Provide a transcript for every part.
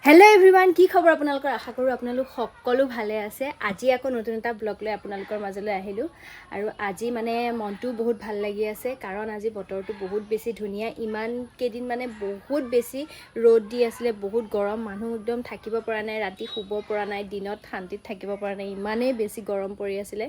Hello' everyone, কি খবৰ আপোনালোকৰ? আশা কৰোঁ আপোনালোক সকলো ভালে আছে। আজি আকৌ নতুন এটা ব্লগ লৈ আপোনালোকৰ মাজলৈ আহিলোঁ আৰু আজি মানে মনটো বহুত ভাল লাগি আছে কাৰণ আজি বতৰটো বহুত বেছি ধুনীয়া। ইমান কেইদিন মানে বহুত বেছি ৰ'দ দি আছিলে, বহুত গৰম, মানুহ একদম থাকিব পৰা নাই, ৰাতি শুব পৰা নাই, দিনত শান্তিত থাকিব পৰা নাই, ইমানেই বেছি গৰম পৰি আছিলে।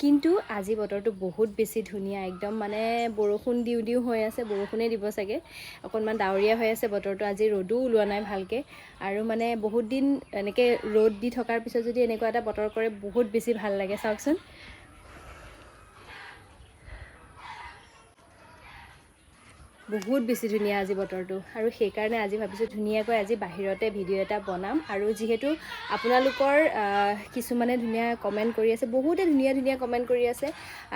কিন্তু আজি বতৰটো বহুত বেছি ধুনীয়া, একদম মানে বৰষুণ দিওঁ দিওঁ হৈ আছে, বৰষুণেই দিব চাগে, অকণমান ডাৱৰীয়া হৈ আছে বতৰটো। আজি ৰ'দো ওলোৱা নাই ভালকৈ আৰু মানে বহুত দিন এনেকৈ ৰ'দ দি থকাৰ পিছত যদি এনেকুৱা এটা বতৰ কৰে বহুত বেছি ভাল লাগে। চাওকচোন, বহুত বেছি ধুনীয়া আজি বতৰটো আৰু সেইকাৰণে আজি ভাবিছোঁ ধুনীয়াকৈ আজি বাহিৰতে ভিডিঅ' এটা বনাম। আৰু যিহেতু আপোনালোকৰ কিছুমানে ধুনীয়া কমেণ্ট কৰি আছে, বহুতে ধুনীয়া ধুনীয়া কমেণ্ট কৰি আছে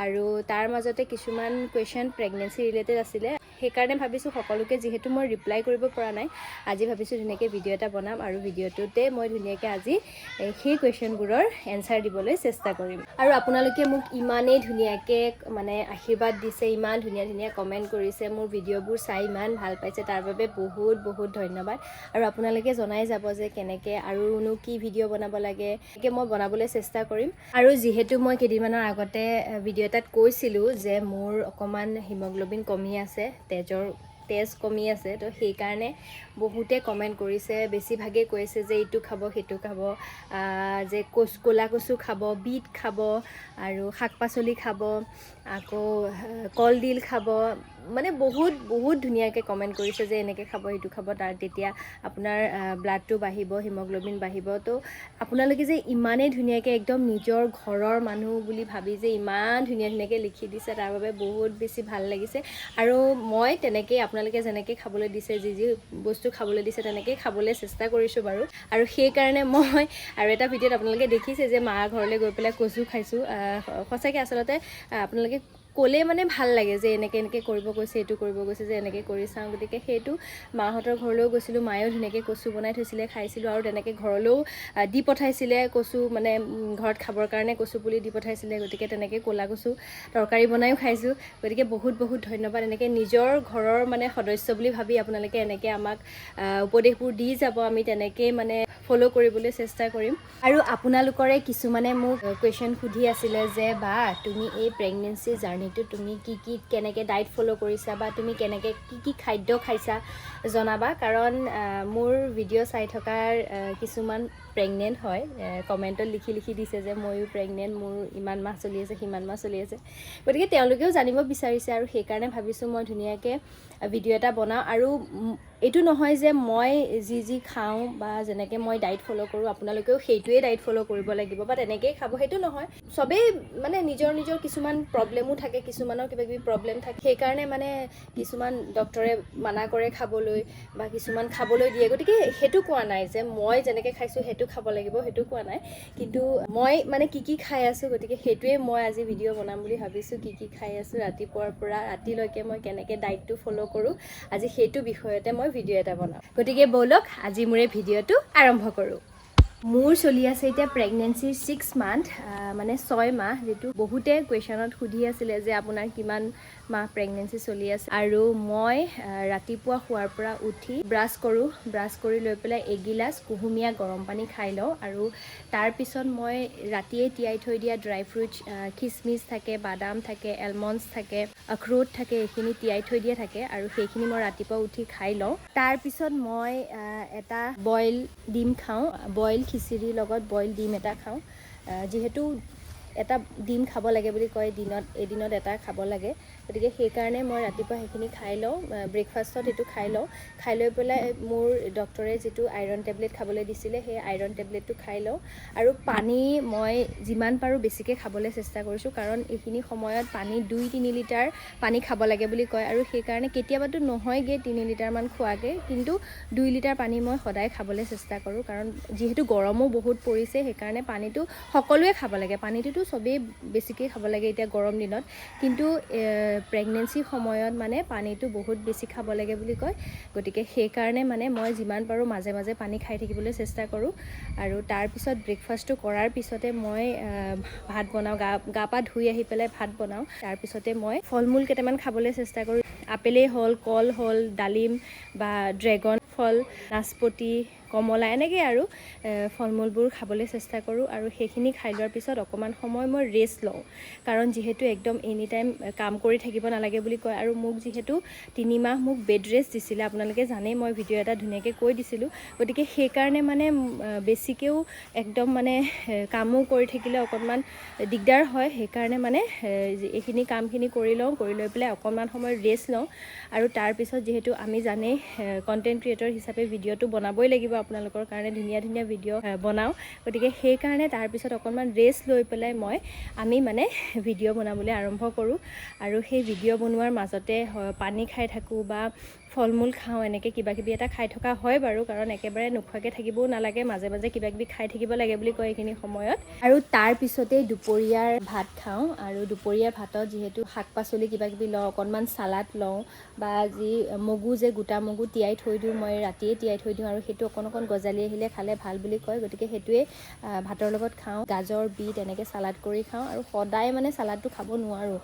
আৰু তাৰ মাজতে কিছুমান কুৱেশ্যন প্ৰেগনেঞ্চি ৰিলেটেড আছিলে, সেইকাৰণে ভাবিছোঁ সকলোকে যিহেতু মই ৰিপ্লাই কৰিব পৰা নাই, আজি ভাবিছোঁ ধুনীয়াকৈ ভিডিঅ' এটা বনাম আৰু ভিডিঅ'টোতে মই ধুনীয়াকৈ আজি সেই কুৱেশ্যনবোৰৰ এনচাৰ দিবলৈ চেষ্টা কৰিম। আৰু আপোনালোকে মোক ইমানেই ধুনীয়াকৈ মানে আশীৰ্বাদ দিছে, ইমান ধুনীয়া ধুনীয়া কমেণ্ট কৰিছে, মোৰ ভিডিঅ'বোৰ চাই ইমান ভাল পাইছে, তাৰ বাবে বহুত বহুত ধন্যবাদ। আৰু আপোনালোকে জনাই যাব যে কেনেকৈ আৰুনো কি ভিডিঅ' বনাব লাগে, এনেকৈ মই বনাবলৈ চেষ্টা কৰিম। আৰু যিহেতু মই কেইদিনমানৰ আগতে ভিডিঅ' এটাত কৈছিলোঁ যে মোৰ অকণমান হিমগ্ল'বিন কমি আছে, তেজ কমি আছে, তো সেইকাৰণে বহুতে কমেণ্ট কৰিছে, বেছিভাগেই কৈছে যে এইটো খাব সেইটো খাব, যে ক'লা কচু খাব, বিট খাব আৰু শাক পাচলি খাব, আকৌ কলডিল খাব, মানে বহুত বহুত ধুনীয়াকৈ কমেণ্ট কৰিছে যে এনেকৈ খাব সেইটো খাব, তেতিয়া আপোনাৰ ব্লাডটো বাঢ়িব, হিমগ্ল'বিন বাঢ়িব। তো আপোনালোকে যে ইমানেই ধুনীয়াকৈ একদম নিজৰ ঘৰৰ মানুহ বুলি ভাবি যে ইমান ধুনীয়া ধুনীয়াকৈ লিখি দিছে, তাৰ বাবে বহুত বেছি ভাল লাগিছে। আৰু মই তেনেকেই আপোনালোকে যেনেকৈ খাবলৈ দিছে, যি যি বস্তু খাবলৈ দিছে তেনেকেই খাবলৈ চেষ্টা কৰিছোঁ বাৰু। আৰু সেইকাৰণে মই আৰু এটা ভিডিঅ'ত আপোনালোকে দেখিছে যে মাৰ ঘৰলৈ গৈ পেলাই কচু খাইছোঁ। সঁচাকৈ আচলতে আপোনালোকে ক'লে মানে ভাল লাগে যে এনেকৈ এনেকৈ কৰিব কৈছে, এইটো কৰিব কৈছে যে এনেকৈ কৰি চাওঁ। গতিকে সেইটো মাহঁতৰ ঘৰলৈও গৈছিলোঁ, মায়েও ধুনীয়াকৈ কচু বনাই থৈছিলে, খাইছিলোঁ আৰু তেনেকৈ ঘৰলৈও দি পঠাইছিলে কচু, মানে ঘৰত খাবৰ কাৰণে কচু পুলি দি পঠাইছিলে। গতিকে তেনেকৈ ক'লা কচু তৰকাৰী বনায়ো খাইছোঁ। গতিকে বহুত বহুত ধন্যবাদ। এনেকৈ নিজৰ ঘৰৰ মানে সদস্য বুলি ভাবি আপোনালোকে এনেকৈ আমাক উপদেশবোৰ দি যাব, আমি তেনেকেই মানে ফ'ল' কৰিবলৈ চেষ্টা কৰিম। আৰু আপোনালোকৰে কিছুমানে মোক কুৱেশ্যন সুধি আছিলে যে বা তুমি এই প্ৰেগনেঞ্চি জাৰ্ণিটো তুমি কেনেকৈ ডায়েট ফ'ল' কৰিছা বা তুমি কেনেকৈ কি খাদ্য খাইছা জনাবা। কাৰণ মোৰ ভিডিঅ' চাই থকাৰ কিছুমান প্ৰেগনেণ্ট হয়, কমেণ্টত লিখি লিখি দিছে যে ময়ো প্ৰেগনেণ্ট, মোৰ ইমান মাহ চলি আছে, সিমান মাহ চলি আছে। গতিকে তেওঁলোকেও জানিব বিচাৰিছে আৰু সেইকাৰণে ভাবিছোঁ মই ধুনীয়াকৈ ভিডিঅ' এটা বনাওঁ। আৰু এইটো নহয় যে মই যি খাওঁ বা যেনেকৈ মই ডায়েট ফ'ল' কৰোঁ আপোনালোকেও সেইটোৱে ডায়েট ফ'ল' কৰিব লাগিব বা তেনেকৈয়ে খাব, সেইটো নহয়। চবেই মানে নিজৰ নিজৰ কিছুমান প্ৰব্লেমো থাকে, কিছুমানৰ কিবা কিবি প্ৰব্লেম থাকে, সেইকাৰণে মানে কিছুমান ডক্টৰে মানা কৰে খাবলৈ বা কিছুমান খাবলৈ দিয়ে। গতিকে সেইটো কোৱা নাই যে মই যেনেকৈ খাইছোঁ সেইটো খাব লাগিব, সেইটো কোৱা নাই। কিন্তু মই মানে কি খাই আছোঁ, গতিকে সেইটোৱে মই আজি ভিডিঅ' বনাম বুলি ভাবিছোঁ। কি খাই আছোঁ, ৰাতিপুৱাৰ পৰা ৰাতিলৈকে মই কেনেকৈ ডায়েটটো ফ'ল' কৰোঁ, আজি সেইটো বিষয়তে মই ভিডিঅ' এটা বনাম। গতিকে ব'লক আজি মোৰ এই ভিডিঅ'টো আৰম্ভ কৰোঁ। মোৰ চলি আছে এতিয়া প্ৰেগনেঞ্চিৰ 6 মান্থ, মানে 6 মাহ, যিটো বহুতে কুৱেশ্যনত সুধি আছিলে যে আপোনাৰ কিমান মাহ প্ৰেগনেঞ্চি চলি আছে। আৰু মই ৰাতিপুৱা শোৱাৰ পৰা উঠি ব্ৰাছ কৰি লৈ পেলাই এগিলাচ কুহুমীয়া গৰম পানী খাই লওঁ। আৰু তাৰপিছত মই ৰাতিয়ে তিয়াই থৈ দিয়া ড্ৰাই ফ্ৰুটছ, খিচমিচ থাকে, বাদাম থাকে, এলমণ্ডছ থাকে, আখৰোট থাকে, এইখিনি তিয়াই থৈ দিয়া থাকে আৰু সেইখিনি মই ৰাতিপুৱা উঠি খাই লওঁ। তাৰপিছত মই এটা বইল ডিম খাওঁ, বইল খিচিৰিৰ লগত বইল ডিম এটা খাওঁ। যিহেতু এটা ডিম খাব লাগে বুলি কয়, এদিনত এটা খাব লাগে, গতিকে সেইকাৰণে মই ৰাতিপুৱা সেইখিনি খাই লওঁ, ব্ৰেকফাষ্টত সেইটো খাই লওঁ। খাই লৈ পেলাই মোৰ ডক্টৰে যিটো আইৰণ টেবলেট খাবলৈ দিছিলে সেই আইৰণ টেবলেটটো খাই লওঁ। আৰু পানী মই যিমান পাৰোঁ বেছিকৈ খাবলৈ চেষ্টা কৰিছোঁ, কাৰণ এইখিনি সময়ত পানী 2-3 লিটাৰ পানী খাব লাগে বুলি কয়। আৰু সেইকাৰণে কেতিয়াবাতো নহয়গৈ 3 লিটাৰমান খোৱাকৈ, কিন্তু 2 লিটাৰ পানী মই সদায় খাবলৈ চেষ্টা কৰোঁ। কাৰণ যিহেতু গৰমো বহুত পৰিছে, সেইকাৰণে পানীটো সকলোৱে খাব লাগে, পানীটোতো চবেই বেছিকৈ খাব লাগে এতিয়া গৰম দিনত। কিন্তু প্ৰেগনেঞ্চিৰ সময়ত মানে পানীটো বহুত বেছি খাব লাগে বুলি কয়। গতিকে সেইকাৰণে মানে মই যিমান পাৰোঁ মাজে মাজে পানী খাই থাকিবলৈ চেষ্টা কৰোঁ। আৰু তাৰপিছত ব্ৰেকফাষ্টটো কৰাৰ পিছতে মই ভাত বনাওঁ, গা পা ধুই আহি পেলাই ভাত বনাওঁ। তাৰপিছতে মই ফল মূল কেইটামান খাবলৈ চেষ্টা কৰোঁ। আপেলেই হ'ল, কল হ'ল, ডালিম বা ড্ৰেগন ফল, নাচপতি, কমলা এনেকৈ আৰু ফল মূলবোৰ খাবলৈ চেষ্টা কৰোঁ আৰু সেইখিনি খাই লোৱাৰ পিছত অকণমান সময় মই ৰেষ্ট লওঁ কাৰণ যিহেতু একদম এনি টাইম কাম কৰি থাকিব নালাগে বুলি কয় আৰু মোক যিহেতু 3 মাহ মোক বেড ৰেষ্ট দিছিলে আপোনালোকে জানেই মই ভিডিঅ' এটা ধুনীয়াকৈ কৈ দিছিলোঁ গতিকে সেইকাৰণে মানে বেছিকৈও একদম মানে কামো কৰি থাকিলে অকণমান দিগদাৰ হয় সেইকাৰণে মানে এইখিনি কামখিনি কৰি লৈ পেলাই অকণমান সময় ৰেষ্ট লওঁ আৰু তাৰপিছত যিহেতু আমি জানেই কণ্টেণ্ট ক্ৰিয়েটৰ হিচাপে ভিডিঅ'টো বনাবই লাগিব আপোনালোকৰ কাৰণে ধুনীয়া ধুনীয়া ভিডিঅ' বনাওঁ গতিকে সেইকাৰণে তাৰপিছত অকণমান ৰেষ্ট লৈ পেলাই আমি মানে ভিডিঅ' বনাবলৈ আৰম্ভ কৰোঁ আৰু সেই ভিডিঅ' বনোৱাৰ মাজতে পানী খাই থাকোঁ বা ফল মূল খাওঁ এনেকৈ কিবা কিবি এটা খাই থকা হয় বাৰু কাৰণ একেবাৰে নোখোৱাকৈ থাকিবও নালাগে মাজে মাজে কিবা কিবি খাই থাকিব লাগে বুলি কয় এইখিনি সময়ত আৰু তাৰপিছতেই দুপৰীয়াৰ ভাত খাওঁ আৰু দুপৰীয়াৰ ভাতত যিহেতু শাক পাচলি কিবা কিবি লওঁ অকণমান চালাড লওঁ বা যি মগু যে গোটা মগু তিয়াই থৈ দিওঁ মই ৰাতিয়ে তিয়াই থৈ দিওঁ আৰু সেইটো অকণ গজালি আহিলে খালে ভাল বুলি কয় গতিকে সেইটোৱে ভাতৰ লগত খাওঁ গাজৰ বিট এনেকৈ চালাড কৰি খাওঁ আৰু সদায় মানে চালাডটো খাব নোৱাৰোঁ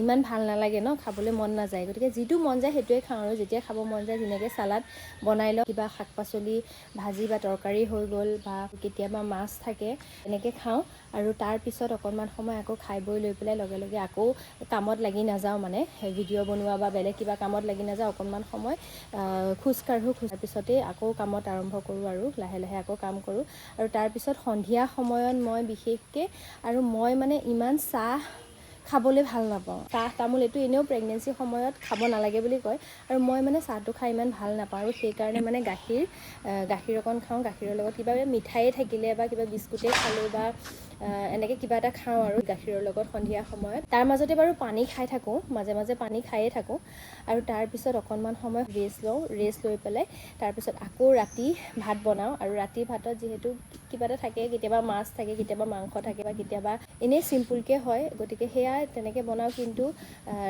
ইমান ভাল নালাগে ন খাবলৈ মন নাযায় গতিকে যিটো মন যায় সেইটোৱে খাওঁ আৰু যেতিয়া খাব মন যায় ধুনীয়াকৈ চালাড বনাই লওঁ কিবা শাক পাচলি ভাজি বা তৰকাৰী হৈ গ'ল বা কেতিয়াবা মাছ থাকে এনেকৈ খাওঁ আৰু তাৰপিছত অকণমান সময় আকৌ খাই বৈ লৈ পেলাই লগে লগে আকৌ কামত লাগি নাযাওঁ মানে ভিডিঅ' বনোৱা বা বেলেগ কিবা কামত লাগি নাযাওঁ অকণমান সময় খোজকাঢ়োঁ পিছতেই আকৌ কামত আৰম্ভ কৰোঁ আৰু লাহে লাহে আকৌ কাম কৰোঁ আৰু তাৰপিছত সন্ধিয়া সময়ত মই বিশেষকৈ আৰু মই মানে ইমান চাহ খাবলৈ ভাল নাপাওঁ চাহ তামোল এইটো এনেও প্ৰেগনেঞ্চি সময়ত খাব নালাগে বুলি কয় আৰু মই মানে চাহটো খাই ইমান ভাল নাপাওঁ আৰু সেইকাৰণে মানে গাখীৰ অকণ খাওঁ গাখীৰৰ লগত কিবা মিঠায়ে থাকিলে বা কিবা বিস্কুটেই খালোঁ বা এনেকৈ কিবা এটা খাওঁ আৰু গাখীৰৰ লগত সন্ধিয়া সময়ত তাৰ মাজতে বাৰু পানী খাই থাকোঁ মাজে মাজে পানী খায়ে থাকোঁ আৰু তাৰপিছত অকণমান সময় ৰেষ্ট লৈ পেলাই তাৰপিছত আকৌ ৰাতি ভাত বনাওঁ আৰু ৰাতি ভাতত যিহেতু কিবা এটা থাকে কেতিয়াবা মাছ থাকে কেতিয়াবা মাংস থাকে বা কেতিয়াবা এনেই চিম্পুলকৈ হয় গতিকে সেয়া তেনেকৈ বনাওঁ কিন্তু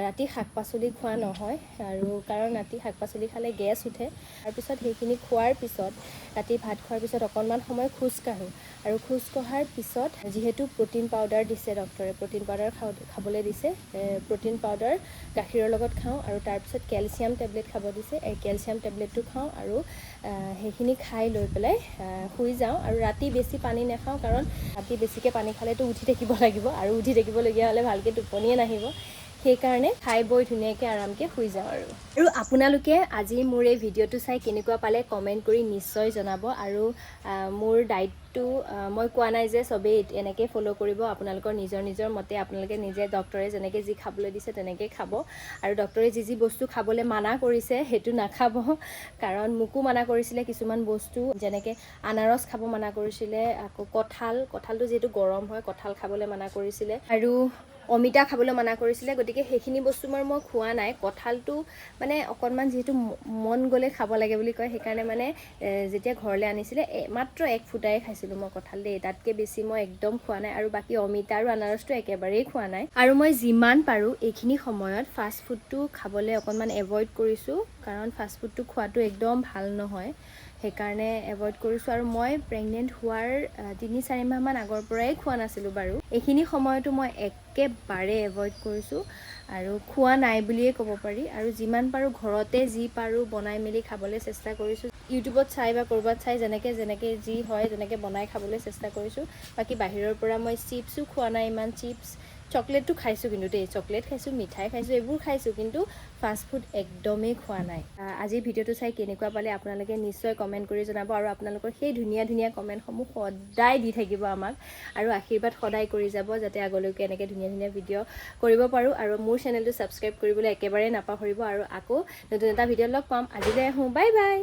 ৰাতি শাক পাচলি খোৱা নহয় আৰু কাৰণ ৰাতি শাক পাচলি খালে গেছ উঠে তাৰপিছত সেইখিনি খোৱাৰ পিছত ৰাতি ভাত খোৱাৰ পিছত অকণমান সময় খোজ কাঢ়োঁ আৰু খোজ কঢ়াৰ পিছত যিহেতু প্ৰ'টিন পাউডাৰ দিছে ডক্টৰে প্ৰ'টিন পাউডাৰ খাবলৈ দিছে প্ৰ'টিন পাউডাৰ গাখীৰৰ লগত খাওঁ আৰু তাৰপিছত কেলছিয়াম টেবলেট খাব দিছে এই কেলছিয়াম টেবলেটটো খাওঁ আৰু সেইখিনি খাই লৈ পেলাই শুই যাওঁ আৰু ৰাতি বেছি পানী নাখাওঁ কাৰণ ৰাতি বেছিকৈ পানী খালেতো উঠি থাকিব লাগিব আৰু উঠি থাকিবলগীয়া হ'লে ভালকৈ টোপনিয়ে নাহিব সেইকাৰণে খাই বৈ ধুনীয়াকৈ আৰামকৈ শুই যাওঁ আৰু আপোনালোকে আজি মোৰ এই ভিডিঅ'টো চাই কেনেকুৱা পালে কমেণ্ট কৰি নিশ্চয় জনাব আৰু মোৰ ডায়েটটো মই কোৱা নাই যে চবেই এনেকৈ ফ'ল' কৰিব আপোনালোকৰ নিজৰ মতে আপোনালোকে নিজে ডক্টৰে যেনেকৈ যি খাবলৈ দিছে তেনেকৈ খাব আৰু ডক্টৰে যি বস্তু খাবলৈ মানা কৰিছে সেইটো নাখাব কাৰণ মোকো মানা কৰিছিলে কিছুমান বস্তু যেনেকৈ আনাৰস খাব মানা কৰিছিলে আকৌ কঁঠালটো যিহেতু গৰম হয় কঁঠাল খাবলৈ মানা কৰিছিলে আৰু অমিতা খাবলৈ মানা কৰিছিলে গতিকে সেইখিনি বস্তু মই খোৱা নাই কঁঠালটো মানে অকণমান যিহেতু মন গ'লে খাব লাগে বুলি কয় সেইকাৰণে মানে যেতিয়া ঘৰলৈ আনিছিলে মাত্ৰ 1 ফুটাই খাইছিলোঁ মই কঁঠাল দেই তাতকৈ বেছি মই একদম খোৱা নাই আৰু বাকী অমিতা আৰু আনাৰসটো একেবাৰেই খোৱা নাই আৰু মই যিমান পাৰোঁ এইখিনি সময়ত ফাষ্ট ফুডটো খাবলৈ অকণমান এভইড কৰিছোঁ কাৰণ ফাষ্ট ফুডটো খোৱাটো একদম ভাল নহয় সেইকাৰণে এভইড কৰিছোঁ আৰু মই প্ৰেগনেণ্ট হোৱাৰ 3-4 মাহমান আগৰ পৰাই খোৱা নাছিলোঁ বাৰু এইখিনি সময়তো মই একেবাৰে এভইড কৰিছোঁ আৰু খোৱা নাই বুলিয়ে ক'ব পাৰি আৰু যিমান পাৰোঁ ঘৰতে যি পাৰোঁ বনাই মেলি খাবলৈ চেষ্টা কৰিছোঁ ইউটিউবত চাই বা ক'ৰবাত চাই যেনেকৈ যি হয় তেনেকৈ বনাই খাবলৈ চেষ্টা কৰিছোঁ বাকী বাহিৰৰ পৰা মই চিপছো খোৱা নাই ইমান চিপছ চকলেটটো খাইছোঁ কিন্তু দেই চকলেট খাইছোঁ মিঠাই খাইছোঁ এইবোৰ খাইছোঁ কিন্তু ফাষ্ট ফুড একদমেই খোৱা নাই আজিৰ ভিডিঅ'টো চাই কেনেকুৱা পালে আপোনালোকে নিশ্চয় কমেণ্ট কৰি জনাব আৰু আপোনালোকৰ সেই ধুনীয়া কমেণ্টসমূহ সদায় দি থাকিব আমাক আৰু আশীৰ্বাদ সদায় কৰি যাব যাতে আগলৈকে এনেকৈ ধুনীয়া ভিডিঅ' কৰিব পাৰোঁ আৰু মোৰ চেনেলটো ছাবস্ক্ৰাইব কৰিবলৈ একেবাৰে নাপাহৰিব আৰু আকৌ নতুন এটা ভিডিঅ'ত লগ পাম আজিলৈ আহোঁ বাই বাই